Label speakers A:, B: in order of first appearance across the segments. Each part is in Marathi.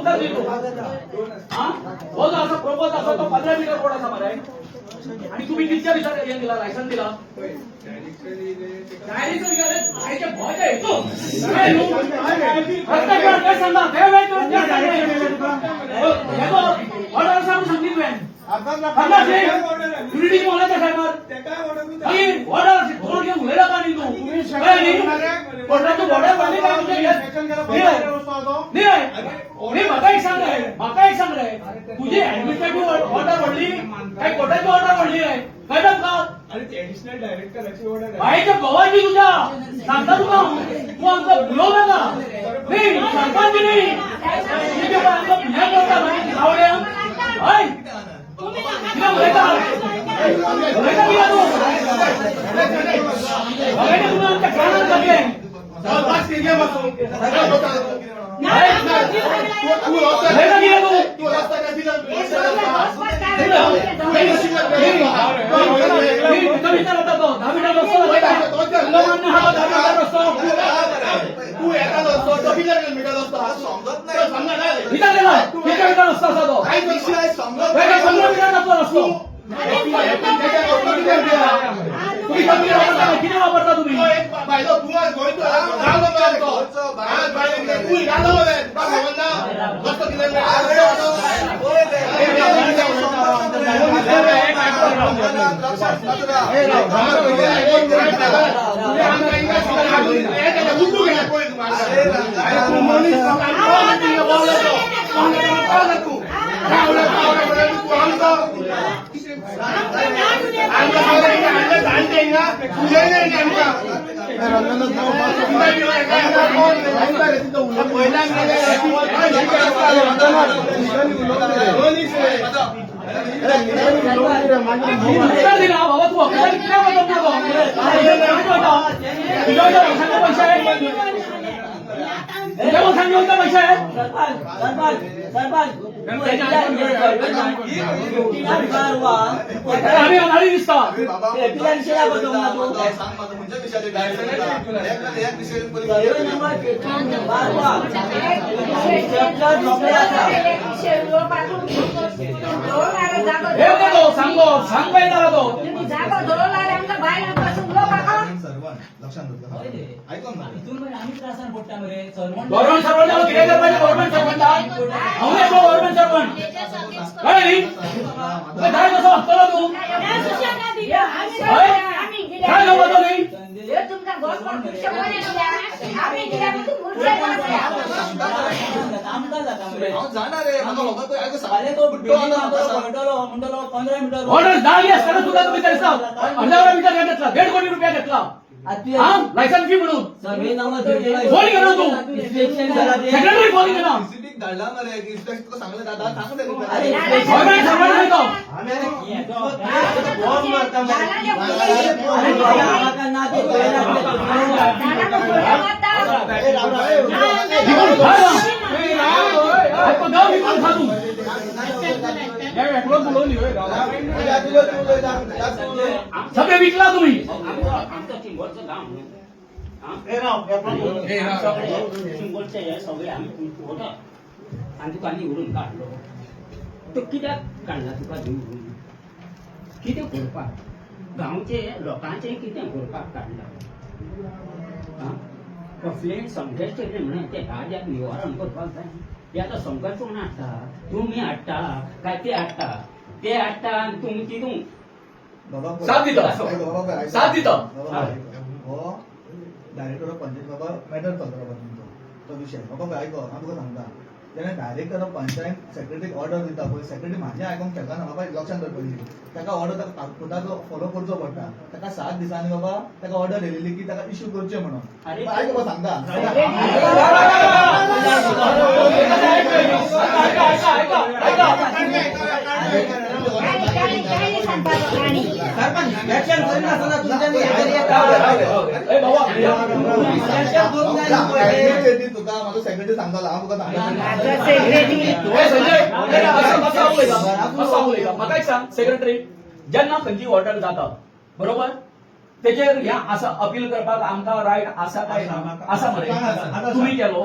A: उत्तर देतो हा हो जो असा प्रपोज असतो तो 15 मीटर कोणाचा मरे आणि तुम्ही किती विचार हे दिला लायसन दिला डायरेक्ट आयच्या भोजा येतो प्रत्येक काय सांगा काय ऑर्डर सांगितलं युनिटी मला त्या साहेबांवर आणि ऑर्डर कोण घेऊन उलेला का नाही तू काय नाही कोणाचं ऑर्डर वाली काय नाही माका एक सांग रे तुझी ऍडमिनिस्ट्रेटिव्ह ऑर्डर वाढली काय कोर्टाची ऑर्डर वाढली आहे कळलं का
B: आणि ती ऍडिशनल डायरेक्टरची ऑर्डर आहे
A: बाईच्या गवाची तुझ्या सांगता तुला तू आमचा बोलव नका नाही सरपंच नाही आमचा पुण्या करता नाही आवड्या तिला बोलायचा तिला तू बघायला तुम्ही आमच्या कानात कमी आहे किती वापरता तुम्ही ₹1,50,000 घेतला लायसन फी म्हणून फोन केला तू सेक्रेटरी फोन केला सगळे विकला तुम्ही सगळे आम्ही आणि तुका निवडून काढलो तो कित्याक काढला तुका निवडून कितें करपाक गांवचे लोकांचे कितें करपाक काढला कसले संघर्ष केले म्हणून ते राज्यात निवारण करपाक जाय ते आतां संघर्ष कोण हाडटा तुमी हाडटा काय ते हाडटा आनी तुमी तितून साथ दिता
C: डायरेक्टर ऑफ पंचायत बाबा मॅटर चलता बाबा तुमचो तो विशय बाबा आयको हांव तुका सांगता तेणे डायरेक्टर ऑफ पंचायत सेक्रेटरीक ऑर्डर दिता पळय सेक्रेटरी म्हाजे आयकोंक शकना बाबा लक्षांत दवरपाची ताका ऑर्डर कोर्टाचो फॉलो करचो पडटा ताका 7 दिसांनी बाबा ताका ऑर्डर येयलेली की ताका इश्यू करचे म्हणून आयक बाबा सांगता तुका माझो सेक्रेटरी सांगतालो हांव तुका
A: म्हाका एक सांग सेक्रेटरी जेन्ना खंयची ऑर्डर जाता बरोबर तेचेर ह्या असं अपील करपाक आमकां रायट आसा काय ना आसा मरे तुम्ही केलो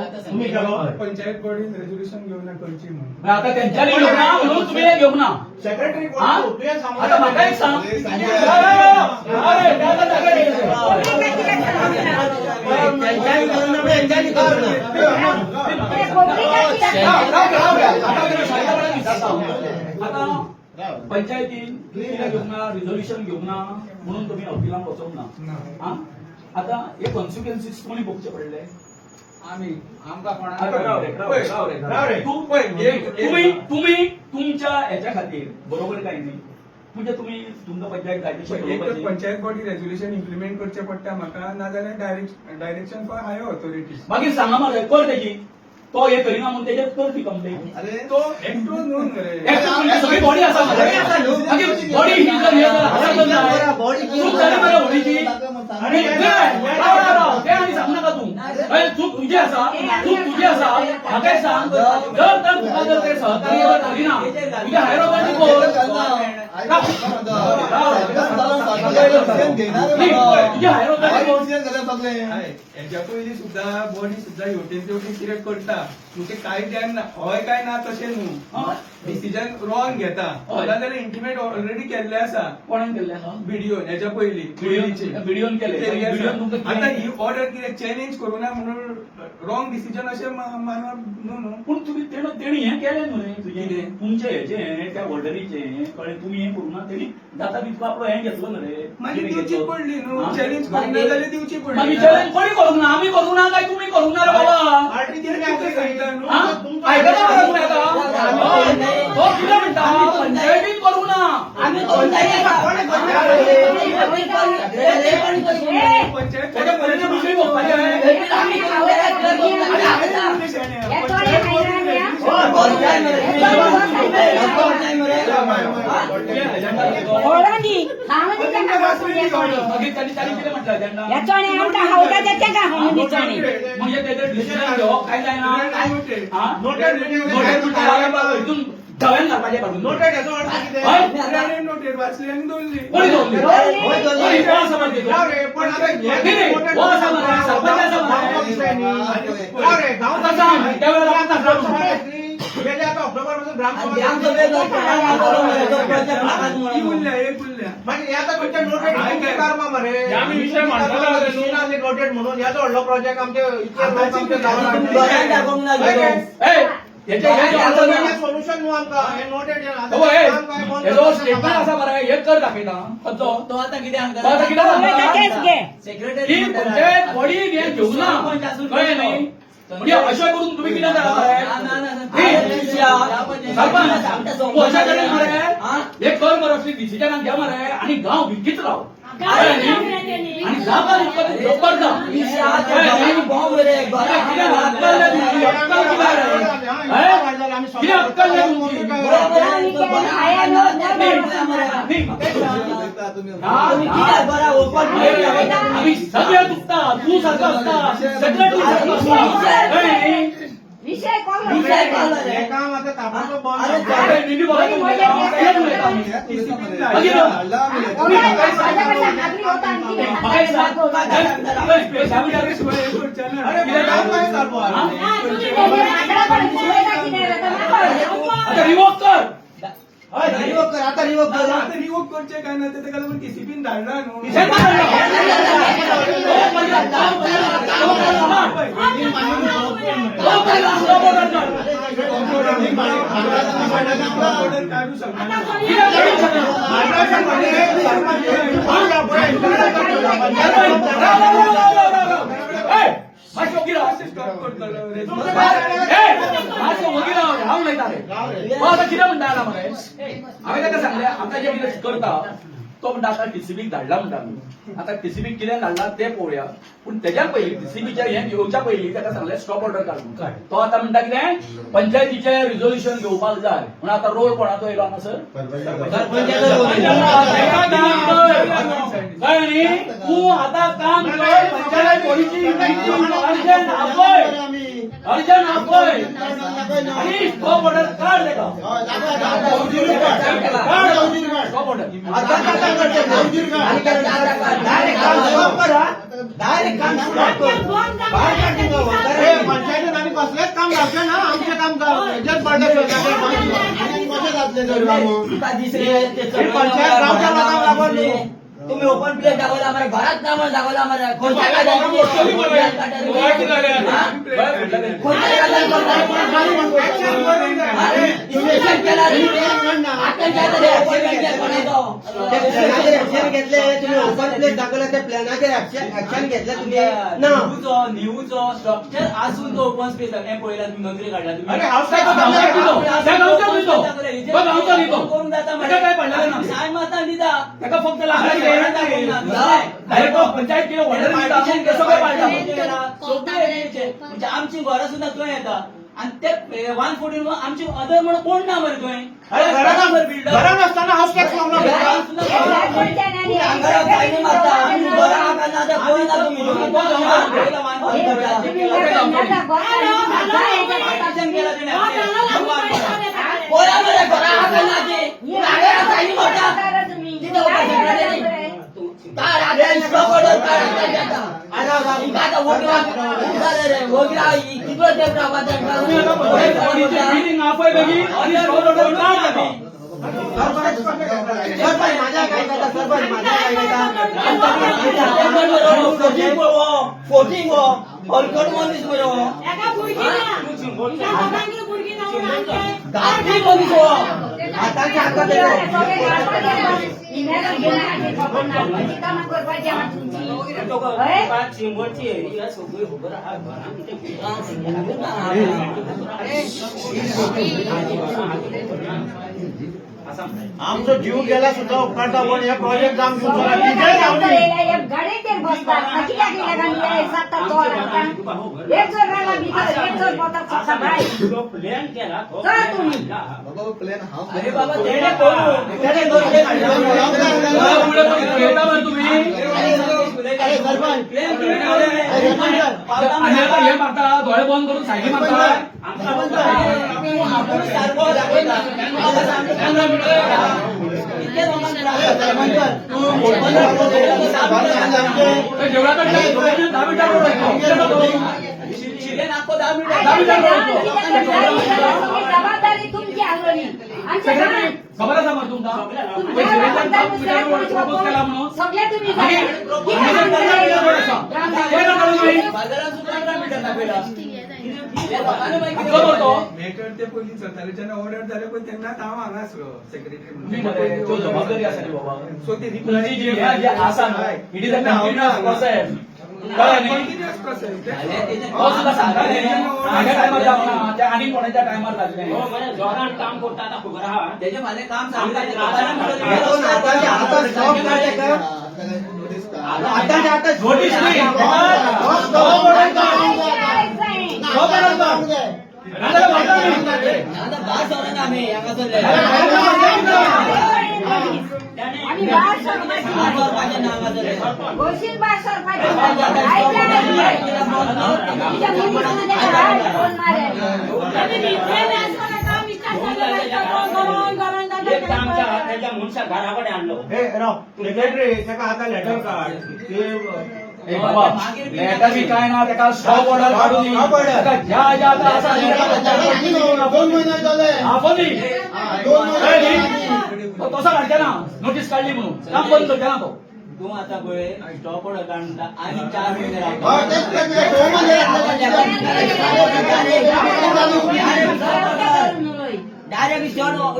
B: पंचायत बॉडी रेझोल्युशन घेऊन करची म्हणून
A: पण आता त्यांच्यानी घेऊन ना म्हणून तुम्ही हे घेऊन ना
D: सेक्रेटरी
A: हा? आता म्हाका एक सांग अरे, त्याला जागा आता पंचायतीन घेऊन ना रिझोल्युशन घेऊन ना म्हणून तुम्ही अपिलांक वचोंक ना हा? आता हे कॉन्सिक्वेन्सीस कोणी भोगचे पडले
B: आम्ही आमका
A: आता राव रे, राव रे, राव रे, राव रे. तुम्ही तुमच्या ह्याच्या खातीर बरोबर काही नाही म्हणजे तुम्ही तुमचं पंचायत कायदेशीर
B: पंचायत बॉडी रेझोल्युशन इम्प्लिमेंट करचे पडटा म्हाका नाजाल्यार डायरेक्शन फॉर हायर ऑथॉरिटीज
A: मागीर सांगा मरे कर तेजी तो हे करिना म्हणून तेजेर कर ती कंप्लेंट
C: अरे
B: तो एकटो न्हू मरे
A: सगळी बॉडी आसा मागीर बॉडी ही जर हे जर हातात जर जाय, चूक जाली मरे बॉडीची आणि ते आनी सांगू नाका तू अरे चूक तुझी आसा म्हाका एक सांग जर तर तुका जर ते सहकार्य जर करिना तुझे हायर ऑथॉरिटी कोण तुझे हायर ऑथॉरिटी कोण
B: हेच्या पयलीं सुद्धा बॉडी सुद्धा हेवटेन तेवटेन कितें करता म्हणजे काय ध्यान हय काय ना तशें न्हू डिसिजन रॉंग घेता जाल्यार इंटिमेट ऑलरेडी केल्ले आसा
A: कोणान केल्ले
B: व्हिडिओन हेच्या पयलीं
A: व्हिडिओन केले
B: आता ही ऑर्डर कितें चॅलेंज करूं ना म्हणून रॉंग डिसिजन अशें मानप न्हू
A: पण तुम्ही तेणी हे केले न्हू तुझे तुमचे हेचे त्या ऑर्डरीचे कळ्ळें तुम्ही हे करू ना तेणी जाता तितको आपलो हे घेतलो ना रे
B: मागीर दिवची पडली न्हू चॅलेंज करूं ना जाल्यार दिवची
A: मागीर
B: पडली
A: चॅलेंज कोणी करूंक ना आम्ही करूंक ना काय तुम्ही करूंक ना रे बाबा हा? ऐकलं बरं तुम्ही आता तो किती म्हणता पंचायतीन करूंक ना त्याच्या परिणाम दुसरी भोगपाचे मागीर त्यांनी कितें म्हटलं अजेंडा म्हणजे त्याचे डिसिजन घेवप काय जायना हा? नोटेड हितून धव्यान घालपाचें काडून
D: नोटेड याचो अर्थ कितें?
B: नोटेड वाचली आनी दवरली
A: कोणी दवरली? कोणी? कोण आसा मरे
D: राव
A: तितून?
D: रे, पण आता हे
A: नाही, नाही, कोण आसा मरे? सरपंच आसा मरे?
D: राव रे, गावात
A: आता सांग, त्यावेळेला आता सांग.
D: गेल्या आता ऑक्टोबर पासून ग्रामसभा
B: ही उरल्या एक उरल्या
D: म्हणजे याचा तुमच्या नोटेड कर्म मरे
B: आम्ही विषय मांडला
D: नोटेड म्हणून याचा व्हडलो प्रोजेक्ट आमचे इतके लोक आमच्या गावात सोल्युशन न्हू आमकां हे नोटेड
A: हेजो स्टेटमेंट आसा मरे हे कर दाखयता खंयचो तो आता कितें की पंचायत बॉडी हे घेवूं ना कळ्ळें न्ही म्हणजे अशें करून तुम्ही कितें जाता मरे सरपंच तूं अशें करून मरे एक कर मरे अशें डिसिजनाक घे मरे आनी गांव विकीत राव कळ्ळें न्ही आनी जाता तितको लोकर जा कितें अक्कल ना तुमची आम्ही सगळे चुकता तू सारखा असता सगळे तू
E: विषय कोण
D: हे काम आता ताबडतोब बंद
A: निधी रिवोक कर
D: आता रिवोक कर
B: आता रिवोक करचे काय ना ते ताका लागून टीसीपीन धाडला न्हू काढू
A: कितें म्हणटा मरे हांवें ताका सांगलें आमकां जे कितें करता तो म्हणटा आतां टीसीबीक धाडला म्हणटा आमी आतां टीसीबीक कितें धाडला तें पळोवया पूण तेज्या पयलीं टीसीबीच्या हें येवच्या पयलीं ताका सांगलें स्टॉप ऑर्डर काडून तो आतां म्हणटा कितें पंचायतीचें रिझोल्युशन घेवपाक जाय म्हणून आतां रोल कोणाचो येयलो हांगासर कळ्ळें न्ही तूं आतां काम कर पंचायत बॉडीची अर्जंट आपय आणि स्टॉप ऑर्डर काढ तेका स्टॉप ऑर्डर
D: पंचायतीत आम्ही कसलेच काम घालचे ना आमचे काम अर्जंट पडले पंचायत गावच्या लोकांना लागून
E: तुम्ही ओपन प्लेस दाखवला आम्हाला घरात नाम दाखवला आम्हाला कोणत्या
D: घेतले तुम्ही ओपन प्लेस दाखवला त्या प्लॅनाचे ऍक्शन घेतले तुम्ही
E: न्यूजो स्ट्रक्चर असून तो ओपन स्पेस आहे पहिला तुम्ही मंत्री काढला तुम्ही
D: अरे हाऊस काय
E: करून जाता
A: काय पडलं ना
E: साय माता दिदा
A: त्याका फक्त लाकडाची डायरेक्ट पंचायत केलं ऑर्डर कसं काय पाडलं
E: म्हणजे आमची घरा सुद्धा तो येता आणि ते 114 आमची अदर म्हणून कोण ना मरे तोय
D: घरा नसताना हाऊस टॅक्स लावला माझ्या काय सरपंच माझ्या काय आमचा जीव गेला सुद्धा उपकारता पण या प्रोजेक्ट जाम घेऊन
C: प्लॅन
E: अरे बाबा
A: हे मारता डोळे बंद करून सायली मारता
F: जबाबदारी तुमची आंगणी
A: खबर आहे मग तुमचा
F: सगळे तुम्ही
B: मेटर ते पयलीं जाताले जेन्ना ऑर्डर जाले पळय तेन्ना हांव हांगा आसलो सेक्रेटरी
A: जबाबदारी आसा ती बाबा
B: सो ते
A: तुमची जी आसा न्हू it is a continuous process कळ्ळें न्ही
B: कंटिन्युअस प्रोसेस
A: हो सुद्धा सांगा न्ही हाच्या टायमार जावना त्या आनी कोणाच्या टायमार जातलें
E: जोरान काम करता आता खबर आहा त्याचे माझे काम
A: नोटीस नाही
E: मुनशा घराकडे आणलो
D: सेक्रेटरी त्याका आता लेटर काढ
A: ए बाबा लेटर बी काय ना त्याका स्टॉप ऑर्डर काढून दी त्याका ज्या ज्या आता असा
D: दोन महिने झाले
A: आपण तसं काढते ना नोटीस काढली म्हणून काम बंद करते ना तो
E: तू आता पळय स्टॉप ऑर्डर काढून आणि 4 महिने डायरेक्ट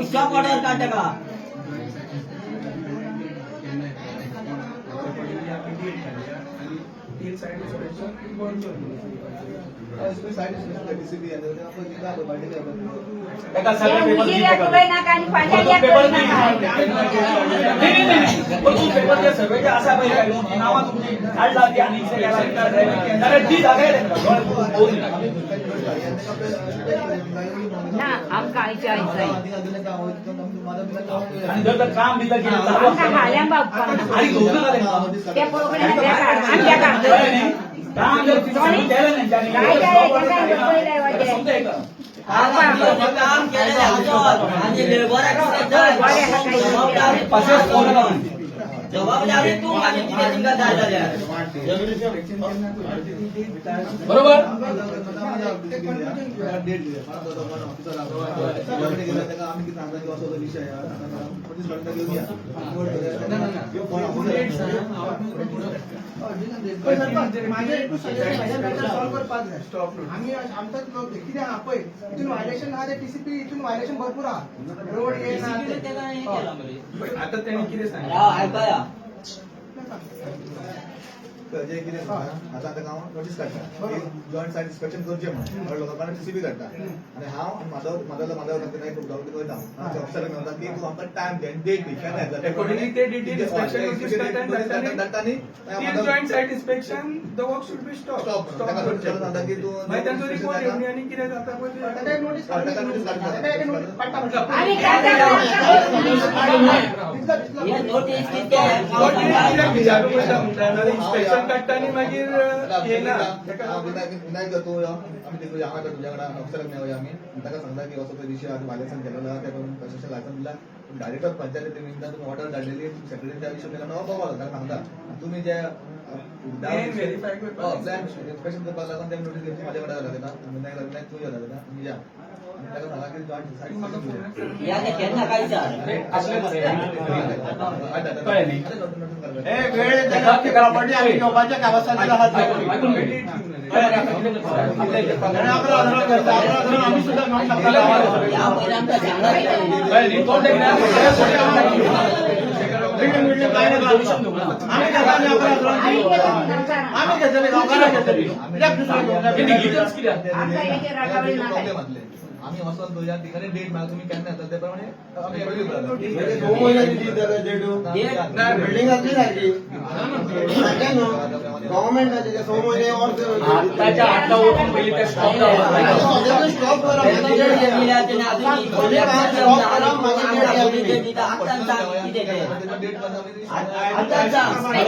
E: स्टॉप ऑर्डर काढते का
A: त्याका सगळे पेपर पेपर जे सर्वे असा पाहिजे नावा तुमची काढला ती आणि ती जागा आणि जर काम दिलं की काम जर तिथं सांगून द्यायला नाही त्यांनी.
F: काय
A: समजा एक.
E: काम केलेले आजोबा आणि लेबराची जबाबदारी तू आणि तिथे तिला जाय झाल्या
A: बरोबर
D: आम्ही आमचाच लोक किती हा पळय इथून व्हायलेशन हा टीसीपी इथून व्हायलेशन भरपूर हा रोड हे ना ते.
B: आता त्यांनी किती सांगितलं
E: ऐकाया
C: जे कितें आता आतां हांव नोटीस काडटा जॉयंट सायट इन्स्पेक्शन करचें म्हणून लोकांना टीसीपी काडटा आनी हांव म्हाजो वयता ऑफिसर म्हणटा की तूं आमकां टायम दे डेट दी केन्ना येतलो
B: Accordingly, they did the inspection notice cut and till joint site inspection, the work should be stopped.
C: सांगता की तूं
B: मागीर तांचो रिपोर्ट येवनी आनी कितें जाता पळय ते-
D: आता एक नोटीस काढली.
C: ताका नोटीस काडटा.
D: आता एक नोटीस काढटा म्हटलं.
F: आणि काय
E: हे नोटीस किती
B: What did you विचारू पडटा म्हणटा इन्स्पेक्शन काडटा आनी मागीर येना
C: विनायक तूं यो आमी देखूया हांगा तुज्या कडेन ऑफिसराक मेळया आमी ताका सांगता की असो तो विशय आतां वायलेशन केलेलो आहा त्या कन्स्ट्रक्शन लायसन दिला डायरेक्टर पंचायती निमित्त तुम्ही ऑर्डर धाडलेली सेक्रेटरी त्या विशय केला नो बाबा ताका सांगता तुम्ही जे
B: Plan verify करपाक
C: प्लॅन इन्स्पेक्शन करपाक लागून ते नोटीस घेवची म्हाज्या कडेन दाखयता विनायक तूं यो दाखयता आमी या आनी ताका सांगा की जॉयंट सायट
B: तूं म्हाका phone कर.
E: या ते केन्ना काय
A: असले मरे
C: कळ्ळें
A: न्ही?
D: वेळ प्रॉपर्टी आम्ही घेवपाच्या कामासाठी आहात.
A: ऐकून घे. आपल्या इथे
D: आणि आपलं आंदोलन करता. आपलं आंदोलन आम्ही सुद्धा घेऊन शकतो.
E: या पहिले आमच्या सांगणार
A: काय नाही, कोण ते नाही.
D: बिल्डिंग बिल्डिंग काय नाही करू शकतो. आम्ही कसं आम्ही आपलं आंदोलन केलं. आम्ही घेतलेले गावकाला घेतलेली. एक दुसरं घेऊन
A: हे negligence कित्याक?
C: प्रॉब्लेम आम्ही वचून तुझ्या ठिकाणी डेट माग तुम्ही केन्ना येता ते प्रमाणे आमी एवढी
D: बिल्डिंगातली सारखी गव्हर्नमेंटाचे जे 6 महिने
A: आत्ताच्या आत्ता ओळखून पहिली त्या स्टॉप द्यावा.
D: स्टॉप करा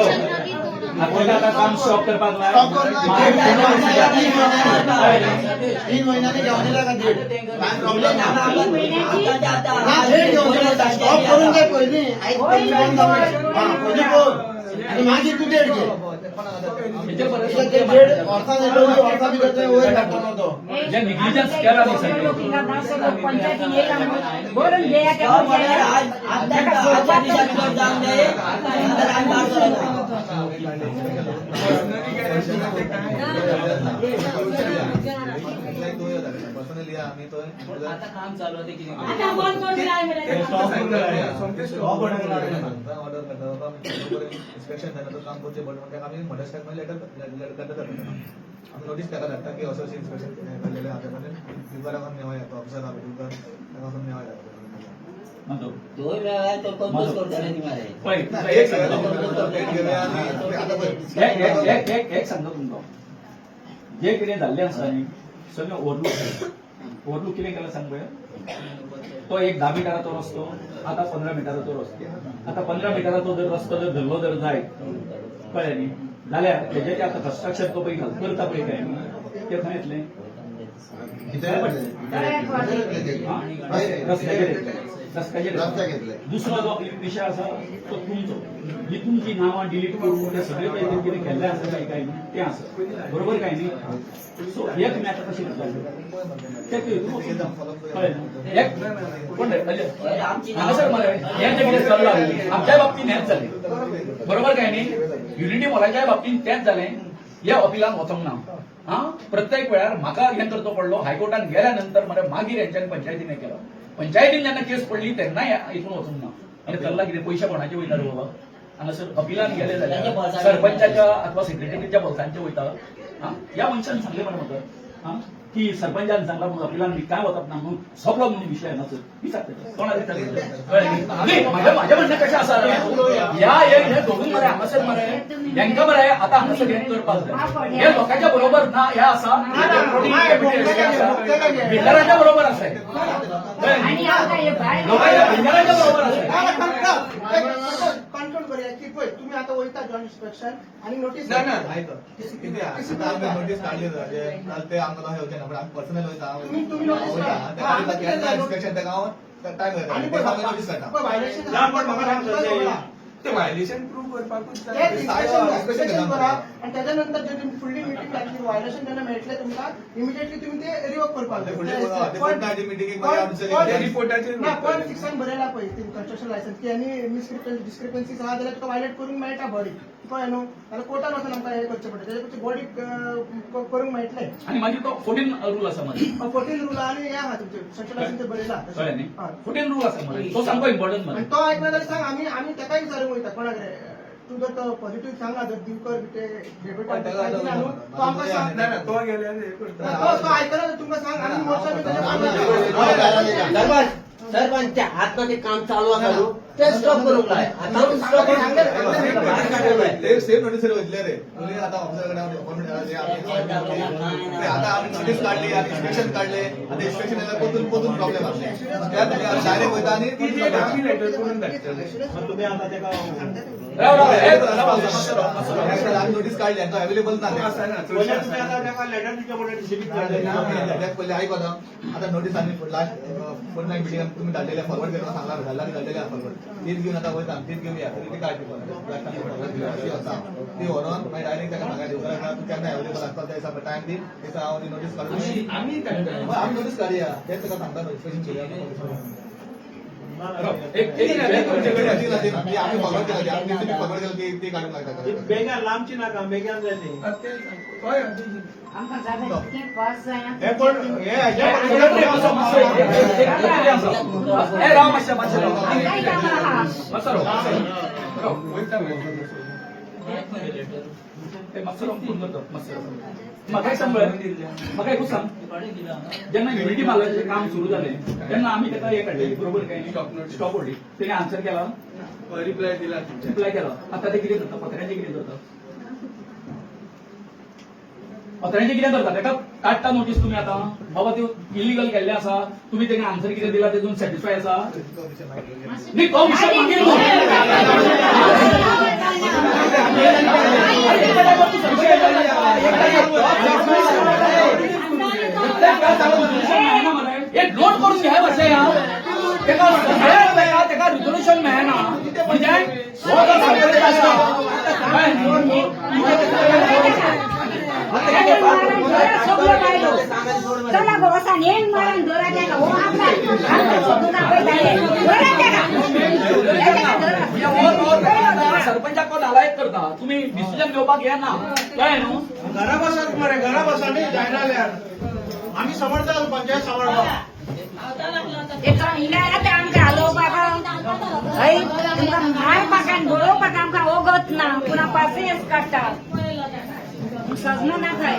A: आपल्याला आता काम स्टॉप करपाक लाय.
D: स्टॉप करून 3 महिन्यांनी घेऊन येला का डेट काय प्रॉब्लेम स्टॉप करून घे पहिली आणि मागीर तू डेट घे
A: इथे परत
D: डेट वर्षा येतो वर्षा भितर वयर टाकतो नव्हतो
A: जे negligence केला न्ही सगळे.
F: पंचायती येला बोलून घे या
C: पर्सनली आम्ही तो
E: आता काम चालू आहे ते किती
F: आता बंद करून काय
C: ऑर्डर करता इन्स्पेक्शन जाता काम करचे बट आम्ही मदत लेटर आम्ही नोटीस ताका धाडटा की असो इन्स्पेक्शन केलेले आहा त्यामध्ये दिवकाराकडून नेवा येतो ऑफिसर आहा दिवकार ताकासून नेवा येता
A: म्हणतो.
E: तो वेळा तो कंपोज करताना ती मारे
A: पळय, तुका एक सांगतो. एक सांगतो तुमकां जे कितें जाल्लें आसा न्ही सगळें ओव्हरलूक कितें केलां सांग पळय तो एक 10 मिटराचो रस्तो आता 15 मिटराचो रस्तो आता 15 मिटराचो जर रस्तो जर धरलो जर जाय कळ्ळें न्ही जाल्यार तेजें जें आतां कन्स्ट्रक्शन तो पळय करता पळय काय तें खंय येतलें रस्त्याचेर दुसरो जो विशय आसा तो तुमचो जी तुमची नांवां डिलीट करून ते सगळे पळय कितें केल्लें आसा काय काय तें आसा बरोबर काय न्ही सो एक मॅटर कशी ते कळ्ळें एक कोण हांगासर मरे हें जें कितें चल्लां आमच्या बाबतींत हेंच जालें बरोबर काय न्ही युनिटी मॉलाच्या बाबतींत तेंच जालें ह्या अपिलान वचोंक ना हा प्रत्येक वेळार म्हाका हें करचो पडलो हायकोर्टान गेल्या नंतर मरे मागीर हेंच्यानी पंचायतीन हें केलो पंचायतीन जेन्ना केस पडली तेन्नाय हितून वचूंक ना आनी चल्ला कितें पयशे कोणाचे वयता रे बाबा हांगासर अपिलान गेले जाल्यार सरपंचाच्या अथवा सेक्रेटरीच्या बोल्सांचे वयता ह्या मनशान सांगलें मरे म्हाका की सरपंचान सांगला मग अपिलान काय वतात ना म्हणून सोंपलो म्हणून विशय ना विचारता कोणा माझ्या म्हणणं कशें आसा हे दोघून मरे हांगासर मरे हेंका मरे आतां हांगासर हें करपाक जाय हे लोकांच्या बरोबर ना हे आसा बिल्डरांच्या बरोबर आसा
F: आणि आता हे भायर
A: लोकांच्या बिल्डरांच्या बरोबर आसा
D: कंट्रोल करूया की पळय तुम्ही आता वयता जॉईंट इन्स्पेक्शन आणि नोटीस
B: ना, ना.
C: किती आता आम्ही नोटीस काढली म्हणजे काल ते आमकां हेवचे ना पण आम्ही पर्सनल वयता
D: तुम्ही notice काढा.
C: इन्स्पेक्शन त्या गावात टाइम
D: आणि
C: येता आम्ही नोटीस काढता
D: व्हायलेशन
B: ते व्हायलेशन प्रूव्ह करपाकूच जाय.
D: इन्स्पेक्शन करा आणि त्याच्यानंतर जे तुम्ही फुडली मिटिंग घातली व्हायलेशन त्यांना मेळटले तुमका इमिडिएटली तुम्ही ते रिवोक करपाक
C: ते फुडली मीटिंग
B: ते रिपोर्टाचेर
D: ना पॉईंट 6 बरयला पळय ते कन्स्ट्रक्शन लायसन्स की यांनी डिस्क्रिपन्सीज आहा जाल्यार तुका वायलेट करूंक मेळटा बॉडी कळ्ळें न्हू जाल्यार कोर्टान वचून आमकां हे करचें पडटा त्याच्या बॉडी करूंक मेळटले
A: आणि मागीर तो 14 रूल आसा मागीर
D: 14 रूल आणि हे आहा तुमचे कन्स्ट्रक्शन लायसन्स बरयला
A: कळ्ळें न्ही
D: हय.
A: 14 रूल आसा मागीर तो सामको इम्पॉर्टंट
D: आणि
A: मागीर
D: तो ऐकला जाल्यार सांग आम्ही त्याकाय विचारूंक वयता कोणाक रे तू जर तो पॉझिटिव्ह सांगा जर दिवकर ते डेबिट
C: पण त्याला
D: तो आमकां सांग
B: ना ना तो गेल्यार हे करता.
D: तो ऐकला जाल्यार तुमकां सांग आम्ही मोर्चा
G: सरपंच आता ते काम चालू आसा न्हू ते स्टॉप करूंक लाय आता स्टॉप
C: सेम नोटीस वयतले रे तुमी आता ऑफिसर कडे अपॉइंटमेंट आता आम्ही नोटीस काढली आता इन्स्पेक्शन काढले आता इन्स्पेक्शन येयला पोतून प्रॉब्लेम आसले त्या डायरेक्ट वयता आणि
B: ती जे आम्ही लेटर करून धाडटले.
C: आम्ही नोटीस काढली आणि तो अवेलेबल ना
B: आसा ना, चडशे आसा.
C: पहिले ऐक होता आता नोटीस आम्ही लास्ट पुन्हा मिटिंग तुम्ही धाडलेले फॉरवर्ड केलं सांगला धाडलेले फॉरवर्ड तीच घेऊन आता वयता तीच घेऊया ती काढली ती व्हरून मागीर डायरेक्ट ताका म्हाका दिवता तू केन्ना अवेलेबल आसता त्या हिसाब टायम दी त्याचा हांव ती नोटीस काढून
B: आम्ही धाडटले.
C: आम्ही नोटीस काढया तेच ताका सांगता इन्स्पेक्शन करूया आम्ही फॉरवर्ड केलं आम्ही फॉरवर्ड केलं ते काढून लागतात
G: बेगा लांबची नाका बेगान जाय
B: आता ते हय, हय.
F: आमकां जागा इतकी पास जाय
A: ए राव मातशें मातशें राव
F: काय काम आहा
A: मातसो राव
B: वयता वयता.
A: ए मातसो राव फोन करतो मातसो राव म्हाका एक सांग म्हाका एकूच सांग जेन्ना युनिटी मालाचें काम सुरू जालें तेन्ना आमी ताका हे काडलेली बरोबर काय स्टॉप व्हरली तेणे आन्सर केला
B: रिप्लाय दिला तुमच्या.
A: रिप्लाय केला आता ते कितें करता पत्र्यांचें कितें करता पत्र्यांचें कितें करता ताका काडटा नोटीस तुमी आतां बाबा त्यो इलिगल केल्लें आसा तुमी ताका आन्सर कितें दिला तेतून सॅटिस्फाय आसा न्ही तो विशय मागीर एक नोट करून घ्या मातशें तेका रिझोल्युशन मेळना म्हणजे हो जो सारकेलो
F: चला गो असा नेम मारून दोरा त्याका हो आपला
A: सरपंचाक कोण नालायक करता तुम्ही डिसिजन घेवपाक येना कळ्ळें न्हू
D: घरा बसात मरे घरा बसा न्ही जायना जाल्यार आम्ही समर्थता पंचायत सांबाळपाक
F: आमकां हलोवपाक हय तुमकां मारपाक आनी बरोवपाक आमकां ओगत ना पुन्हा पासियेंस काडटा सजनो ना काय